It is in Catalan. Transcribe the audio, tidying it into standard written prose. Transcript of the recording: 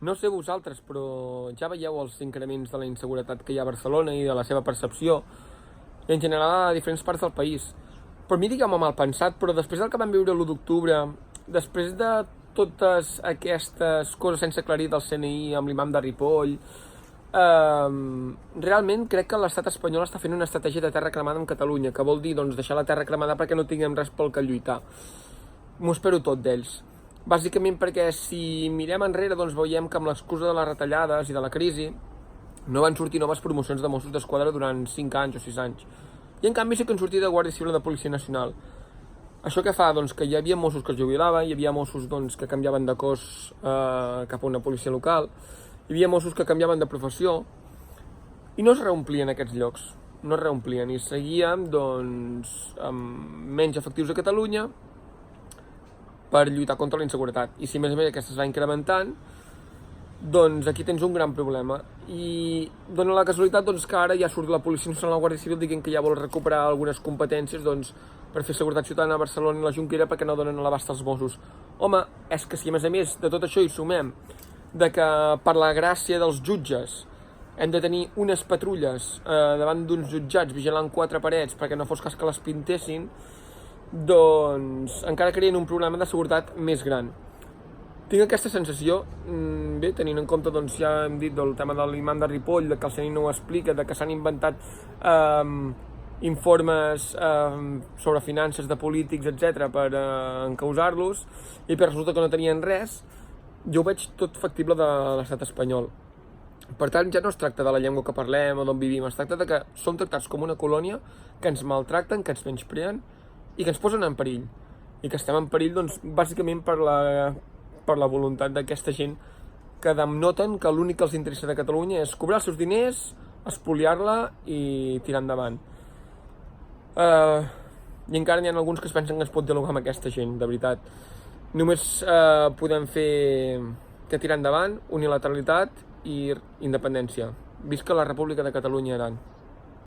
No sé vosaltres, però ja veieu els increments de la inseguretat que hi ha a Barcelona i de la seva percepció, i en general a diferents parts del país. Per mi, diguem-ho mal pensat, però després del que vam viure l'1 d'octubre, després de totes aquestes coses sense aclarir del CNI amb l'imam de Ripoll, realment crec que l'estat espanyol està fent una estratègia de terra cremada amb Catalunya, que vol dir doncs, deixar la terra cremada perquè no tinguem res pel que lluitar. M'ho espero tot d'ells. Bàsicament perquè si mirem enrere doncs veiem que amb l'excusa de les retallades i de la crisi no van sortir noves promocions de Mossos d'Esquadra durant 5 anys o 6 anys. I en canvi sí que han sortit de Guàrdia Civil i de Policia Nacional. Això què fa? Doncs que hi havia Mossos que es jubilaven, hi havia Mossos doncs, que canviaven de cos cap a una policia local, hi havia Mossos que canviaven de professió i no es reomplien aquests llocs. No es reomplien i seguíem doncs, amb menys efectius a Catalunya per lluitar contra la inseguretat. I si a més aquesta es va incrementant, doncs aquí tens un gran problema. I dona la casualitat doncs, que ara ja surt la Policia Nacional i la Guàrdia Civil dient que ja vol recuperar algunes competències doncs, per fer seguretat ciutadana a Barcelona i la Jonquera perquè no donen a l'abast als Mossos. Home, és que si a més de tot això hi sumem de que per la gràcia dels jutges hem de tenir unes patrulles davant d'uns jutjats vigilant 4 parets perquè no fos cas que les pintessin, doncs encara creen un problema de seguretat més gran. Tinc aquesta sensació, bé, tenint en compte, doncs ja hem dit del tema de l'imam de Ripoll, de que el CNI no ho explica, de que s'han inventat informes sobre finances de polítics, etc per encausar-los, i per resulta que no tenien res. Jo ho veig tot factible de l'estat espanyol. Per tant, ja no es tracta de la llengua que parlem o d'on vivim, es tracta de que som tractats com una colònia, que ens maltracten, que ens menyspreen i que ens posen en perill. I que estem en perill, doncs, bàsicament per la voluntat d'aquesta gent que denoten que l'únic que els interessa de Catalunya és cobrar els seus diners, espoliar-la i tirar endavant. I encara n'hi ha alguns que es pensen que es pot dialogar amb aquesta gent, de veritat. Només podem fer que tirar endavant, unilateralitat i independència. Visca la República de Catalunya i Aran.